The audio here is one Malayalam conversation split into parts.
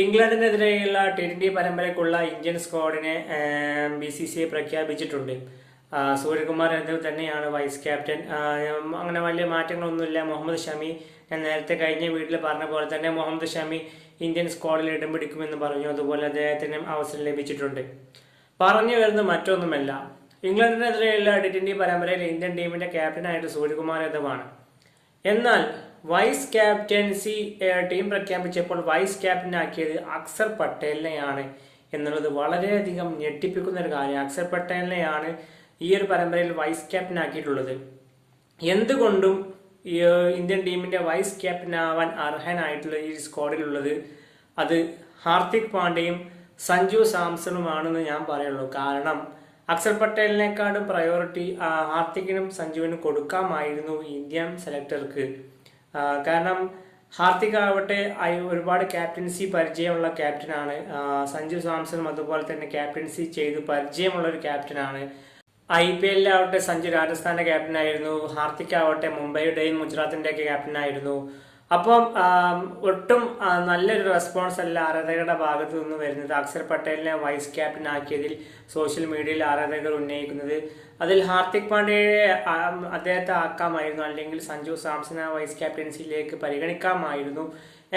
ഇംഗ്ലണ്ടിനെതിരെയുള്ള T20 പരമ്പരയ്ക്കുള്ള ഇന്ത്യൻ സ്ക്വാഡിനെ BCCI പ്രഖ്യാപിച്ചിട്ടുണ്ട്. സൂര്യകുമാർ യാദവ് തന്നെയാണ് വൈസ് ക്യാപ്റ്റൻ. അങ്ങനെ വലിയ മാറ്റങ്ങളൊന്നുമില്ല. മുഹമ്മദ് ഷമി, ഞാൻ നേരത്തെ കഴിഞ്ഞ വീട്ടിൽ പറഞ്ഞ പോലെ തന്നെ മുഹമ്മദ് ഷമി ഇന്ത്യൻ സ്ക്വാഡിൽ ഇടം പിടിക്കുമെന്ന് പറഞ്ഞു. അതുപോലെ അദ്ദേഹത്തിന് അവസരം ലഭിച്ചിട്ടുണ്ട്. പറഞ്ഞു വരുന്നത് മറ്റൊന്നുമല്ല, ഇംഗ്ലണ്ടിനെതിരെയുള്ള T20 പരമ്പരയിൽ ഇന്ത്യൻ ടീമിന്റെ ക്യാപ്റ്റനായിട്ട് സൂര്യകുമാർ യാദവാണ്. എന്നാൽ വൈസ് ക്യാപ്റ്റൻസി ടീം പ്രഖ്യാപിച്ചപ്പോൾ വൈസ് ക്യാപ്റ്റനാക്കിയത് അക്സർ പട്ടേലിനെയാണ് എന്നുള്ളത് വളരെയധികം ഞെട്ടിപ്പിക്കുന്ന ഒരു കാര്യം. അക്സർ പട്ടേലിനെയാണ് ഈ ഒരു പരമ്പരയിൽ വൈസ് ക്യാപ്റ്റനാക്കിയിട്ടുള്ളത്. എന്തുകൊണ്ടും ഇന്ത്യൻ ടീമിന്റെ വൈസ് ക്യാപ്റ്റൻ ആവാൻ അർഹനായിട്ടുള്ള ഈ സ്ക്വാഡിലുള്ളത് അത് ഹാർദിക് പാണ്ഡ്യയും സഞ്ജു സാംസണുമാണെന്ന് ഞാൻ പറയുള്ളൂ. കാരണം അക്സർ പട്ടേലിനെക്കാളും പ്രയോറിറ്റി ഹാർദിക്കിനും സഞ്ജുവിനും കൊടുക്കാമായിരുന്നു ഇന്ത്യൻ സെലക്ടർക്ക്. കാരണം ഹാർദിക് ആവട്ടെ ഒരുപാട് ക്യാപ്റ്റൻസി പരിചയമുള്ള ക്യാപ്റ്റനാണ്. സഞ്ജു സാംസണും അതുപോലെ തന്നെ ക്യാപ്റ്റൻസി ചെയ്ത് പരിചയമുള്ള ഒരു ക്യാപ്റ്റനാണ്. IPL-ലാവട്ടെ സഞ്ജു രാജസ്ഥാന്റെ ക്യാപ്റ്റനായിരുന്നു. ഹാർദിക് ആവട്ടെ മുംബൈയുടെയും ഗുജറാത്തിന്റെയൊക്കെ ക്യാപ്റ്റനായിരുന്നു. അപ്പം ഒട്ടും നല്ലൊരു റെസ്പോൺസ് അല്ല ആരാധകരുടെ ഭാഗത്തു നിന്ന് വരുന്നത്. അക്സർ പട്ടേലിനെ വൈസ് ക്യാപ്റ്റൻ ആക്കിയതിൽ സോഷ്യൽ മീഡിയയിൽ ആരാധകർ ഉന്നയിക്കുന്നത് അതിൽ ഹാർദിക് പാണ്ഡ്യയെ അദ്ദേഹത്തെ ആക്കാമായിരുന്നു, അല്ലെങ്കിൽ സഞ്ജു സാംസണെ വൈസ് ക്യാപ്റ്റൻസിയിലേക്ക് പരിഗണിക്കാമായിരുന്നു.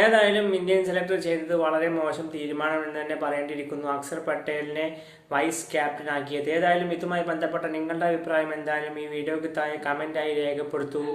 ഏതായാലും ഇന്ത്യൻ സെലക്ടർ ചെയ്തത് വളരെ മോശം തീരുമാനമെന്ന് തന്നെ പറയേണ്ടിയിരിക്കുന്നു, അക്സർ പട്ടേലിനെ വൈസ് ക്യാപ്റ്റൻ ആക്കിയത്. ഏതായാലും ഇതുമായി ബന്ധപ്പെട്ട നിങ്ങളുടെ അഭിപ്രായം എന്തായാലും ഈ വീഡിയോക്ക് താഴെ കമന്റായി രേഖപ്പെടുത്തൂ.